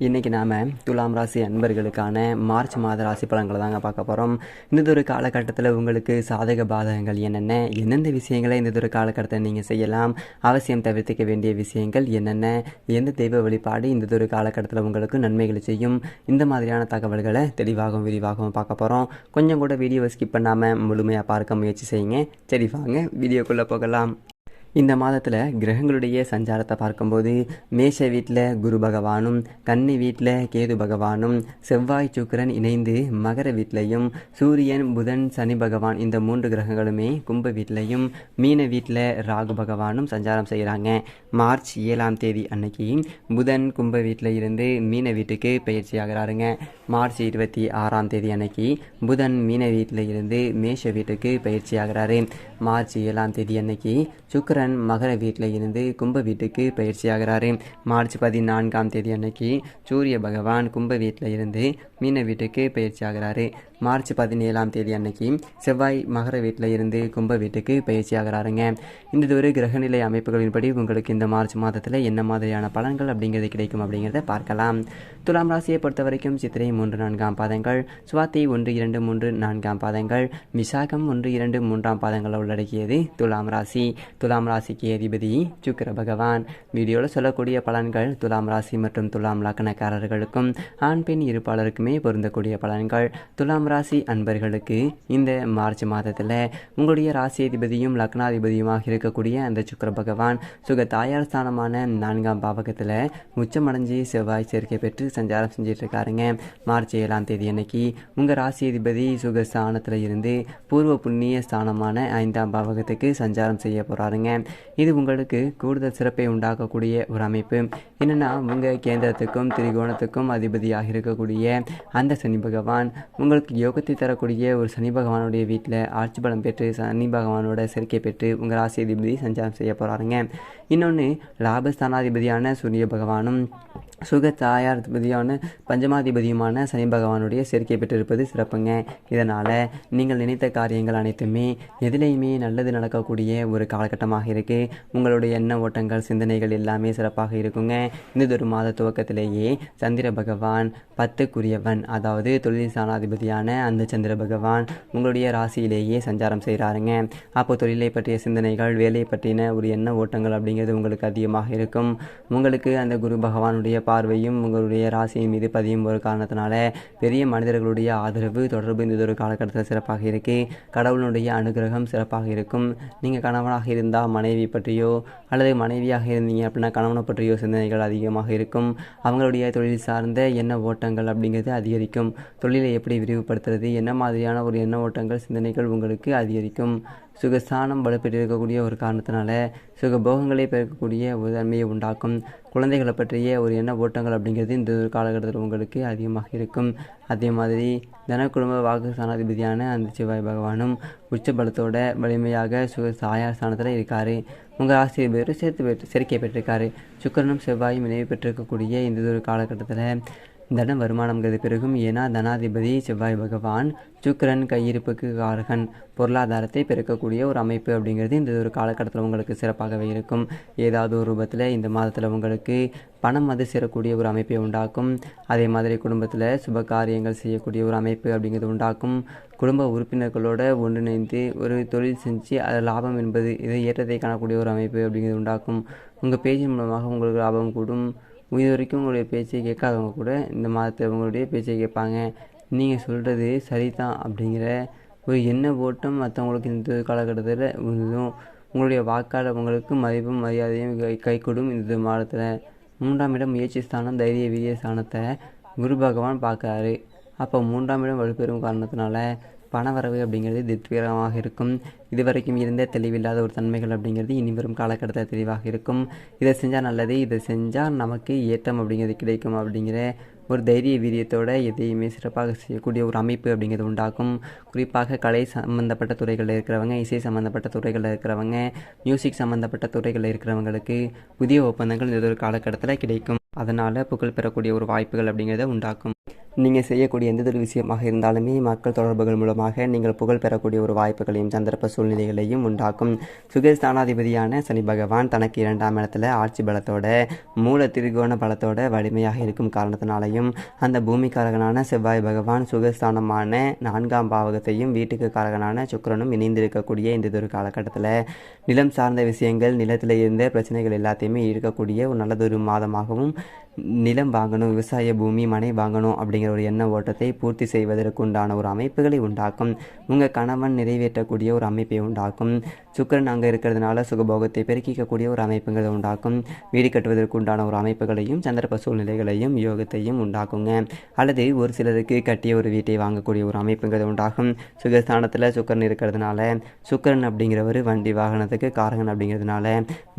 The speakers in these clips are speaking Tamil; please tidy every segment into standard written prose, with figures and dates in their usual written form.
இன்றைக்கி நாம் துலாம் ராசி அன்பர்களுக்கான மார்ச் மாத ராசி பலன்களை தாங்க பார்க்க போகிறோம். இந்ததொரு காலகட்டத்தில் உங்களுக்கு சாதக பாதகங்கள் என்னென்ன, எந்தெந்த விஷயங்களை இந்ததொரு காலகட்டத்தில் நீங்கள் செய்யலாம், அவசியம் தவிர்த்துக்க வேண்டிய விஷயங்கள் என்னென்ன, எந்த தெய்வ வழிபாடு இந்ததொரு காலகட்டத்தில் உங்களுக்கு நன்மைகளை செய்யும், இந்த மாதிரியான தகவல்களை தெளிவாகவும் விரிவாகவும் பார்க்க போகிறோம். கொஞ்சம் கூட வீடியோவை ஸ்கிப் பண்ணாமல் முழுமையாக பார்க்க முயற்சி செய்யுங்க. சரி, வாங்க வீடியோக்குள்ளே போகலாம். இந்த மாதத்தில் கிரகங்களுடைய சஞ்சாரத்தை பார்க்கும்போது மேஷ வீட்டில் குரு பகவானும், கன்னி வீட்டில் கேது பகவானும், செவ்வாய் சுக்கிரன் இணைந்து மகர வீட்டிலையும், சூரியன் புதன் சனி பகவான் இந்த 3 கிரகங்களுமே கும்ப வீட்டிலையும், மீன வீட்டில் ராகு பகவானும் சஞ்சாரம் செய்கிறாங்க. மார்ச் 7ஆம் தேதி அன்னைக்கு புதன் கும்ப வீட்டில் இருந்து மீன வீட்டுக்கு பயிற்சி ஆகிறாருங்க. மார்ச் 26ஆம் தேதி அன்னைக்கு புதன் மீன வீட்டில் இருந்து மேஷ வீட்டுக்கு பயிற்சி ஆகிறாரு. மார்ச் 7ஆம் தேதி அன்னைக்கு சுக்கிரன் மகர வீட்டில் இருந்து கும்ப வீட்டுக்கு பயிற்சி ஆகிறாரு. மார்ச் 14ஆம் தேதி அன்னைக்கு சூரிய பகவான் கும்ப வீட்டில் இருந்து மீன வீட்டுக்கு பயிற்சி ஆகிறாரு. மார்ச் 17ஆம் தேதி அன்னைக்கு செவ்வாய் மகர வீட்டில் இருந்து கும்ப வீட்டுக்கு பயிற்சி ஆகிறாருங்க. இந்த ஒரு கிரகநிலை அமைப்புகளின்படி உங்களுக்கு இந்த மார்ச் மாதத்தில் என்ன மாதிரியான பலன்கள் அப்படிங்கிறது கிடைக்கும் அப்படிங்கிறத பார்க்கலாம். துலாம் ராசியை பொறுத்த வரைக்கும் சித்திரை 3-4 பாதங்கள், சுவாதி 1-2-3-4 பாதங்கள், விசாகம் 1-2-3 பாதங்களை உள்ளடக்கியது துலாம் ராசி. துலாம் ராசிக்கு அதிபதி சுக்கிர பகவான். வீடியோவில் சொல்லக்கூடிய பலன்கள் துலாம் ராசி மற்றும் துலாம் லக்னக்காரர்களுக்கும் ஆண் பெண் இருப்பாளருக்குமே பொருந்தக்கூடிய பலன்கள். துலாம் ராசி அன்பர்களுக்கு இந்த மார்ச் மாதத்தில் உங்களுடைய ராசி அதிபதியும் லக்னாதிபதியுமாக இருக்கக்கூடிய அந்த சுக்கிர பகவான் சுக தாயார் ஸ்தானமான 4ஆம் பாவகத்தில் உச்சமடைஞ்சு செவ்வாய் சேர்க்கை பெற்று சஞ்சாரம் செஞ்சிட்டு இருக்காருங்க. மார்ச் 7ஆம் தேதி அன்னைக்கு உங்கள் ராசி அதிபதி சுக ஸ்தானத்தில் இருந்து பூர்வ புண்ணிய ஸ்தானமான 5ஆம் பாவகத்துக்கு சஞ்சாரம் செய்ய போகிறாருங்க. இது உங்களுக்கு கூடுதல் சிறப்பை உண்டாக்கக்கூடிய ஒரு அமைப்பு. என்னென்னா, உங்கள் கேந்திரத்துக்கும் திரிகோணத்துக்கும் அதிபதியாக இருக்கக்கூடிய அந்த சனி பகவான் உங்களுக்கு யோகத்தை தரக்கூடிய ஒரு சனி பகவானுடைய வீட்டில் ஆட்சி பலம் பெற்று சனி பகவானோட சேர்க்கை பெற்று உங்கள் ராசி அதிபதி சஞ்சாரம் செய்ய போகிறாருங்க. இன்னொன்று, லாபஸ்தானாதிபதியான சூரிய பகவானும் சுக தாயாதிபதியான பஞ்சமாதிபதியுமான சனி பகவானுடைய சேர்க்கை பெற்றிருப்பது சிறப்புங்க. இதனால் நீங்கள் நினைத்த காரியங்கள் அனைத்துமே எதிலையுமே நல்லது நடக்கக்கூடிய ஒரு காலகட்டமாக இருக்குது. உங்களுடைய எண்ண ஓட்டங்கள் சிந்தனைகள் எல்லாமே சிறப்பாக இருக்குங்க. இந்த மாத துவக்கத்திலேயே சந்திர பகவான் 10க்குரியவன், அதாவது தொழில் ஸ்தானாதிபதியான அந்த சந்திர பகவான் உங்களுடைய ராசியிலேயே சஞ்சாரம் செய்கிறாருங்க. அப்போ தொழிலை பற்றிய சிந்தனைகள், வேலை பற்றின ஒரு எண்ண ஓட்டங்கள் அப்படிங்கிறது உங்களுக்கு அதிகமாக இருக்கும். உங்களுக்கு அந்த குரு பகவானுடைய பார்வையும் உங்களுடைய ராசியின் மீது பதியும் ஒரு காரணத்தினால பெரிய மனிதர்களுடைய ஆதரவு தொடர்பு இந்த ஒரு காலகட்டத்தில் சிறப்பாக இருக்குது. கடவுளுடைய அனுகிரகம் சிறப்பாக இருக்கும். நீங்கள் கணவனாக இருந்தால் மனைவி பற்றியோ அல்லது மனைவியாக இருந்தீங்க அப்படின்னா கணவனை பற்றியோ சிந்தனைகள் அதிகமாக இருக்கும். அவங்களுடைய தொழில் சார்ந்த எண்ண ஓட்டங்கள் அப்படிங்கிறது அதிகரிக்கும். தொழிலை எப்படி விரிவுபடுத்துறது, என்ன மாதிரியான ஒரு எண்ண ஓட்டங்கள் சிந்தனைகள் உங்களுக்கு அதிகரிக்கும். சுகஸ்தானம் வலுப்பெற்றிருக்கக்கூடிய ஒரு காரணத்தினால சுகபோகங்களை பெறக்கூடிய ஒரு தன்மையை உண்டாக்கும். குழந்தைகளை பற்றிய ஒரு எண்ண ஓட்டங்கள் அப்படிங்கிறது இந்த ஒரு காலகட்டத்தில் உங்களுக்கு அதிகமாக இருக்கும். அதே மாதிரி தனக்குடும்ப வாக்கு ஸ்தானாதிபதியான அந்த செவ்வாய் பகவானும் உச்சபலத்தோட வலிமையாக சுக தாயார் ஸ்தானத்தில் இருக்கார். உங்கள் ஆசிரியர் பேர் சேர்க்கை பெற்றிருக்காரு. சுக்கிரனும் செவ்வாயும் இணைவு பெற்றிருக்கக்கூடிய இந்த ஒரு காலகட்டத்தில் தன வருமானம்ங்கிறது பெருகும். ஏன்னா தனாதிபதி செவ்வாய் பகவான் சுக்கிரன் கையிருப்புக்கு காரகன், பொருளாதாரத்தை பெருக்கக்கூடிய ஒரு அமைப்பு அப்படிங்கிறது இந்த ஒரு காலகட்டத்தில் உங்களுக்கு சிறப்பாகவே இருக்கும். ஏதாவது ஒரு ரூபத்தில் இந்த மாதத்தில் உங்களுக்கு பணம் வந்து சேரக்கூடிய ஒரு அமைப்பை உண்டாக்கும். அதே மாதிரி குடும்பத்தில் சுப காரியங்கள் செய்யக்கூடிய ஒரு அமைப்பு அப்படிங்கிறது உண்டாக்கும். குடும்ப உறுப்பினர்களோடு ஒன்றிணைந்து ஒரு தொழில் செஞ்சு அது லாபம் என்பது இதை ஏற்றத்தை காணக்கூடிய ஒரு அமைப்பு அப்படிங்கிறது உண்டாக்கும். உங்கள் பேச்சின் மூலமாக உங்களுக்கு லாபம் கூடும். இது வரைக்கும் உங்களுடைய பேச்சை கேட்காதவங்க கூட இந்த மாதத்தில் உங்களுடைய பேச்சை கேட்பாங்க. நீங்கள் சொல்கிறது சரிதான் அப்படிங்கிற ஒரு எண்ண ஓட்டம் மற்றவங்களுக்கு இந்த காலகட்டத்தில் உங்களுடைய வாக்காளர் உங்களுக்கு மதிப்பும் மரியாதையும் கைகூடும். இந்த மாதத்தில் 3ஆம் இடம் முயற்சி ஸ்தானம், தைரிய வீரிய ஸ்தானத்தை குரு பகவான் பார்க்குறாரு. அப்போ 3ஆம் இடம் வலுப்பெறும் காரணத்தினால பணவரவு அப்படிங்கிறது திருப்திகரமாக இருக்கும். இதுவரைக்கும் இருந்த தெளிவில்லாத ஒரு தன்மைகள் அப்படிங்கிறது இனி வரும் காலகட்டத்தில் தெளிவாக இருக்கும். இதை செஞ்சால் நல்லது, இதை செஞ்சால் நமக்கு ஏற்றம் அப்படிங்கிறது கிடைக்கும் அப்படிங்கிற ஒரு தைரிய வீரியத்தோடு எதையுமே சிறப்பாக செய்யக்கூடிய ஒரு அமைப்பு அப்படிங்கிறது உண்டாக்கும். குறிப்பாக கலை சம்மந்தப்பட்ட துறைகளில் இருக்கிறவங்க, இசை சம்மந்தப்பட்ட துறைகளில் இருக்கிறவங்க, மியூசிக் சம்மந்தப்பட்ட துறைகளில் இருக்கிறவங்களுக்கு புதிய ஒப்பந்தங்கள் இந்த ஒரு காலகட்டத்தில் கிடைக்கும். அதனால் புகழ் பெறக்கூடிய ஒரு வாய்ப்புகள் அப்படிங்கிறத உண்டாக்கும். நீங்கள் செய்யக்கூடிய எந்த ஒரு விஷயமாக இருந்தாலுமே மக்கள் தொடர்புகள் மூலமாக நீங்கள் புகழ் பெறக்கூடிய ஒரு வாய்ப்புகளையும் சந்தர்ப்ப சூழ்நிலைகளையும் உண்டாக்கும். சுகஸ்தானாதிபதியான சனி பகவான் தனக்கு 2ஆம் இடத்துல ஆட்சி பலத்தோட மூல திரிகோண பலத்தோட வலிமையாக இருக்கும் காரணத்தினாலையும் அந்த பூமிக்காரகனான செவ்வாய் பகவான் சுகஸ்தானமான 4ஆம் பாவகத்தையும் வீட்டுக்கு காரகனான சுக்கிரனும் இணைந்திருக்கக்கூடிய இந்த ஒரு காலகட்டத்தில் நிலம் சார்ந்த விஷயங்கள், நிலத்தில் இருந்த பிரச்சனைகள் எல்லாத்தையுமே இருக்கக்கூடிய ஒரு நல்லதொரு மாதமாகவும், நிலம் வாங்கணும், விவசாய பூமி, மனை வாங்கணும் அப்படிங்கிற ஒரு எண்ண ஓட்டத்தை பூர்த்தி செய்வதற்கு உண்டான ஒரு அமைப்புகளை உண்டாக்கும். உங்கள் கணவன் நிறைவேற்றக்கூடிய ஒரு அமைப்பை உண்டாக்கும். சுக்கிரன் அங்கே இருக்கிறதுனால சுகபோகத்தை பெருக்கிக்கக்கூடிய ஒரு அமைப்புகளை உண்டாக்கும். வீடு கட்டுவதற்கு உண்டான ஒரு அமைப்புகளையும் சந்தர்ப்ப சூழ்நிலைகளையும் யோகத்தையும் உண்டாக்குங்க. அல்லது ஒரு சிலருக்கு கட்டிய ஒரு வீட்டை வாங்கக்கூடிய ஒரு அமைப்புகள் உண்டாகும். சுகஸ்தானத்தில் சுக்கிரன் இருக்கிறதுனால, சுக்கிரன் அப்படிங்கிறவர் வண்டி வாகனத்துக்கு காரகன் அப்படிங்கிறதுனால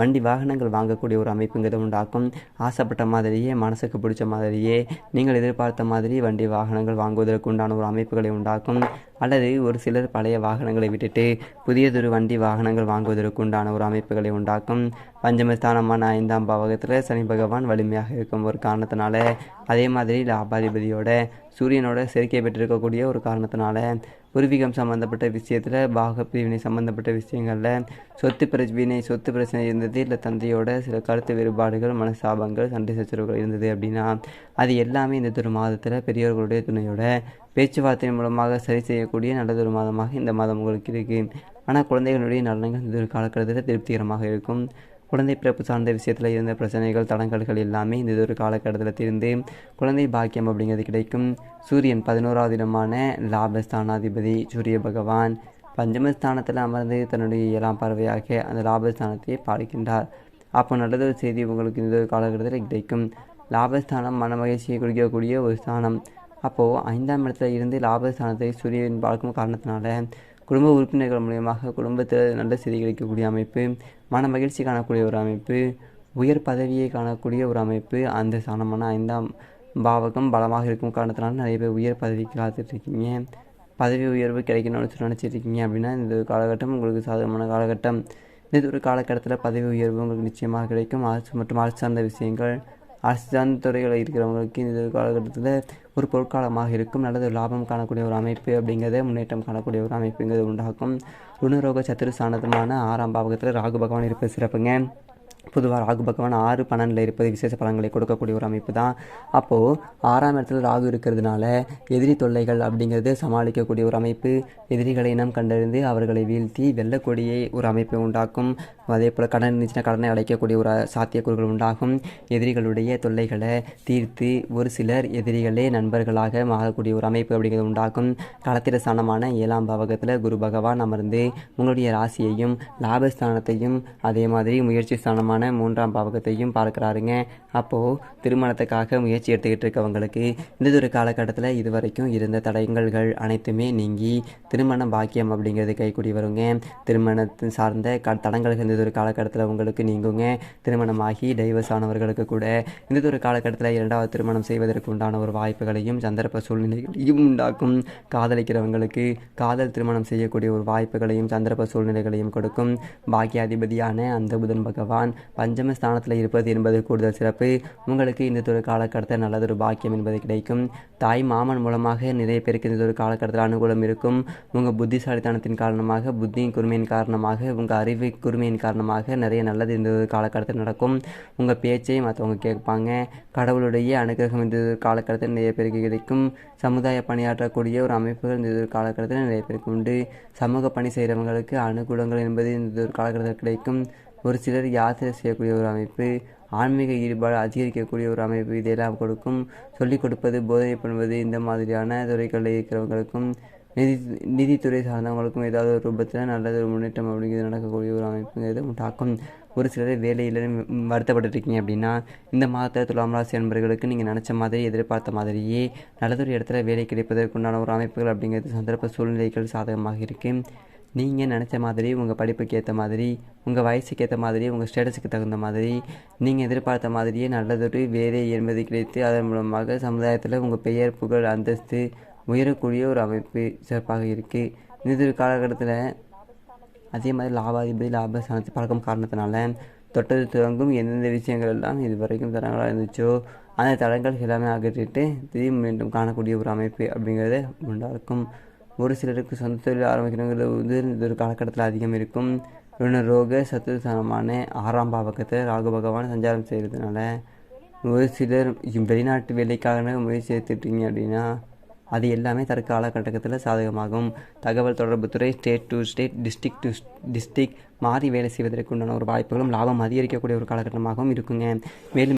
வண்டி வாகனங்கள் வாங்கக்கூடிய ஒரு அமைப்புங்கிறத உண்டாக்கும். ஆசைப்பட்ட மாதிரியே, மனசுக்கு பிடிச்ச மாதிரியே, நீங்கள் எதிர்பார்த்த மாதிரி வண்டி வாகனங்கள் வாங்குவதற்கு உண்டான ஒரு அமைப்புகளை உண்டாக்கும். அல்லது ஒரு சிலர் பழைய வாகனங்களை விட்டுட்டு புதியதொரு வண்டி வாகனங்கள் வாங்குவதற்கு உண்டான ஒரு அமைப்புகளை உண்டாக்கும். பஞ்சமஸ்தானமான 5ஆம் பாவகத்தில் சனி பகவான் வலிமையாக இருக்கும் ஒரு காரணத்தினால, அதே மாதிரி லாபாதிபதியோட சூரியனோட சேர்க்கை பெற்றிருக்கக்கூடிய ஒரு காரணத்தினால, பூர்வீகம் சம்மந்தப்பட்ட விஷயத்தில், பாக பிரிவினை சம்மந்தப்பட்ட விஷயங்களில் சொத்து பிரச்சனை இருந்தது, இல்லை தந்தையோட சில கருத்து வேறுபாடுகள், மனசாபங்கள், சண்டை சச்சரவுகள் இருந்தது அப்படின்னா அது எல்லாமே இந்த ஒரு மாதத்தில் பெரியவர்களுடைய துணையோட பேச்சுவார்த்தை மூலமாக சரி செய்யக்கூடிய நல்லதொரு மாதமாக இந்த மாதம் உங்களுக்கு இருக்குது. ஆனால் குழந்தைகளுடைய நலன்கள் இந்த ஒரு காலகட்டத்தில் திருப்திகரமாக இருக்கும். குழந்தை பிறப்பு சார்ந்த விஷயத்தில் இருந்த பிரச்சனைகள், தடங்கல்கள் எல்லாமே இந்த ஒரு காலகட்டத்தில் தீர்ந்து குழந்தை பாக்கியம் அப்படிங்கிறது கிடைக்கும். சூரியன் 11ஆவது இடமான லாபஸ்தானாதிபதி சூரிய பகவான் பஞ்சமஸ்தானத்தில் அமர்ந்து தன்னுடைய 7ஆம் பார்வையாக அந்த லாபஸ்தானத்தை பார்க்கின்றார். அப்போ நல்லதொரு செய்தி உங்களுக்கு இந்த ஒரு காலகட்டத்தில் கிடைக்கும். லாபஸ்தானம் மன மகிழ்ச்சியை குறிக்கக்கூடிய ஒரு ஸ்தானம். அப்போது 5ஆம் இடத்துல இருந்து லாபஸ்தானத்தை சூரியன் பார்க்கும் காரணத்தினால குடும்ப உறுப்பினர்கள் மூலியமாக குடும்பத்தில் நல்ல செய்தி கிடைக்கக்கூடிய அமைப்பு, மன மகிழ்ச்சி காணக்கூடிய ஒரு அமைப்பு, உயர் பதவியை காணக்கூடிய ஒரு அமைப்பு. அந்த ஸ்தானமான 5ஆம் பாவகம் பலமாக இருக்கும் காரணத்தினால நிறைய பேர் உயர் பதவிக்கு காத்துட்ருக்கீங்க. பதவி உயர்வு கிடைக்கணும்னு சொல்லி நினச்சிட்ருக்கீங்க அப்படின்னா இந்த ஒரு காலகட்டம் உங்களுக்கு சாதகமான காலகட்டம். இந்த ஒரு காலகட்டத்தில் பதவி உயர்வு உங்களுக்கு நிச்சயமாக கிடைக்கும். அரசு மற்றும் அரசு சார்ந்த விஷயங்கள், அரசு சார்ந்த துறைகளில் இருக்கிறவங்களுக்கு இந்த காலகட்டத்தில் ஒரு பொற்காலமாக இருக்கும். நல்லது லாபம் காணக்கூடிய ஒரு அமைப்பு அப்படிங்கிறத, முன்னேற்றம் காணக்கூடிய ஒரு அமைப்புங்கிறது உண்டாகும். ருணரோக சத்துருஸ்தானமான 6ஆம் பாவகத்தில் ராகு பகவான் இருப்பது சிறப்புங்க. பொதுவாக ராகு பகவான் 6-12 இருப்பது விசேஷ பலன்களை கொடுக்கக்கூடிய ஒரு அமைப்பு தான். அப்போது 6ஆம் இடத்துல ராகு இருக்கிறதுனால எதிரி தொல்லைகள் அப்படிங்கிறது சமாளிக்கக்கூடிய ஒரு அமைப்பு. எதிரிகளை இனம் கண்டறிந்து அவர்களை வீழ்த்தி வெல்லக்கூடிய ஒரு அமைப்பை உண்டாக்கும். அதே போல் கடன் இருந்துச்சுன்னா கடனை அடைக்கக்கூடிய ஒரு சாத்தியக்கூறுகள் உண்டாகும். எதிரிகளுடைய தொல்லைகளை தீர்த்து ஒரு சிலர் எதிரிகளே நண்பர்களாக மாறக்கூடிய ஒரு அமைப்பு அப்படிங்கிறது உண்டாகும். களத்திர ஸ்தானமான 7ஆம் பாவகத்தில் குரு பகவான் அமர்ந்து உங்களுடைய ராசியையும் லாபஸ்தானத்தையும் அதே மாதிரி முயற்சி ஸ்தானமான 3ஆம் பாவகத்தையும் பார்க்குறாருங்க. அப்போது திருமணத்துக்காக முயற்சி எடுத்துக்கிட்டு இருக்கவங்களுக்கு இந்த ஒரு காலகட்டத்தில் இதுவரைக்கும் இருந்த தடங்கல்கள் அனைத்துமே நீங்கி திருமண பாக்கியம் அப்படிங்கிறது கைக்கூடி வருங்க. திருமணத்தின் சார்ந்த தடங்கல்கள் இந்த ஒரு காலகட்டத்தில் உங்களுக்கு நீங்குங்க. திருமணமாகி டைவர்ஸ் ஆனவர்களுக்கு கூட இந்த ஒரு காலகட்டத்தில் 2வது திருமணம் செய்வதற்கு உண்டான ஒரு வாய்ப்புகளையும் சந்தர்ப்ப சூழ்நிலைகளையும் உண்டாக்கும். காதலிக்கிறவங்களுக்கு காதல் திருமணம் செய்யக்கூடிய ஒரு வாய்ப்புகளையும் சந்தர்ப்ப சூழ்நிலைகளையும் கொடுக்கும். பாக்கியாதிபதியான அந்த புதன் பகவான் பஞ்சமஸ்தானத்தில் இருப்பது என்பது கூடுதல் சிறப்பு. உங்களுக்கு இந்த ஒரு காலகட்டத்தில் நல்லதொரு பாக்கியம் என்பது கிடைக்கும். தாய் மாமன் மூலமாக நிறைய பேருக்கு இந்த ஒரு காலகட்டத்தில் அனுகூலம் இருக்கும். உங்கள் புத்திசாலித்தனத்தின் காரணமாக, புத்தியின் குறுமையின் காரணமாக, உங்கள் அறிவு குறுமையின் காரணமாக நிறைய நல்லது இந்த ஒரு காலகட்டத்தில் நடக்கும். உங்கள் பேச்சை மற்றவங்க கேட்பாங்க. கடவுளுடைய அனுகிரகம் இந்த ஒரு காலகட்டத்தில் நிறைய பேருக்கு கிடைக்கும். சமுதாய பணியாற்றக்கூடிய ஒரு அமைப்புகள் இந்த ஒரு காலகட்டத்தில் நிறைய பேருக்கு உண்டு. சமூக பணி செய்கிறவங்களுக்கு அனுகூலங்கள் என்பது இந்த ஒரு காலகட்டத்தில் கிடைக்கும். ஒரு சிலர் யாத்திரை செய்யக்கூடிய ஒரு அமைப்பு, ஆன்மீக ஈடுபாடு அதிகரிக்கக்கூடிய ஒரு அமைப்பு இதெல்லாம் கொடுக்கும். சொல்லிக் கொடுப்பது, போதனை பண்ணுவது இந்த மாதிரியான துறைகளில் இருக்கிறவங்களுக்கும், நிதித்துறை சார்ந்தவங்களுக்கும் ஏதாவது ஒரு ரூபத்தில் நல்லது ஒரு முன்னேற்றம் அப்படிங்கிறது நடக்கக்கூடிய ஒரு அமைப்புங்கிறது உண்டாக்கும். ஒரு சிலர் வேலையில் வருத்தப்பட்டுருக்கீங்க அப்படின்னா இந்த மாதத்தில் துலாம் ராசி அன்பர்களுக்கு நீங்கள் நினச்ச மாதிரி, எதிர்பார்த்த மாதிரியே நல்லதொரு இடத்துல வேலை கிடைப்பதற்குண்டான ஒரு அமைப்புகள் அப்படிங்கிறது சந்தர்ப்ப சூழ்நிலைகள் சாதகமாக இருக்குது. நீங்கள் நினச்ச மாதிரி, உங்கள் படிப்புக்கு ஏற்ற மாதிரி, உங்கள் வயசுக்கு ஏற்ற மாதிரி, உங்கள் ஸ்டேட்டஸுக்கு தகுந்த மாதிரி, நீங்கள் எதிர்பார்த்த மாதிரியே நல்லதொரு வேலை என்பது கிடைத்து அதன் மூலமாக சமுதாயத்தில் உங்கள் பெயர், புகழ், அந்தஸ்து உயரக்கூடிய ஒரு அமைப்பு சிறப்பாக இருக்குது. இந்த காலகட்டத்தில் அதே மாதிரி லாபாதிபதி லாபஸ்தானத்தை பழக்கம் காரணத்தினால தொட்டது துவங்கும் எந்தெந்த விஷயங்கள் எல்லாம் இது வரைக்கும் தரங்களாக இருந்துச்சோ அந்த தடங்கள் எல்லாமே அகற்றிட்டு திடீர் மீண்டும் காணக்கூடிய ஒரு அமைப்பு அப்படிங்கிறது உண்டாக்கும். ஒரு சிலருக்கு சொந்த தொழில் ஆரம்பிக்கிறவங்க வந்து இந்த ஒரு காலகட்டத்தில் அதிகம் இருக்கும். ருணரோக சத்துருஸ்தானமான 6ஆம் பாவகத்தில் ராகு பகவான் சஞ்சாரம் செய்கிறதுனால ஒரு சிலர் வெளிநாட்டு வேலைக்காக முயற்சி எடுத்துட்டீங்க அப்படின்னா அது எல்லாமே தற்கால கட்டத்தில் சாதகமாகும். தகவல் தொடர்புத்துறை state to state, district to district மாறி வேலை செய்வதற்கு உண்டான ஒரு வாய்ப்புகளும் லாபம் அதிகரிக்கக்கூடிய ஒரு காலகட்டமாகவும் இருக்குங்க. மேலும்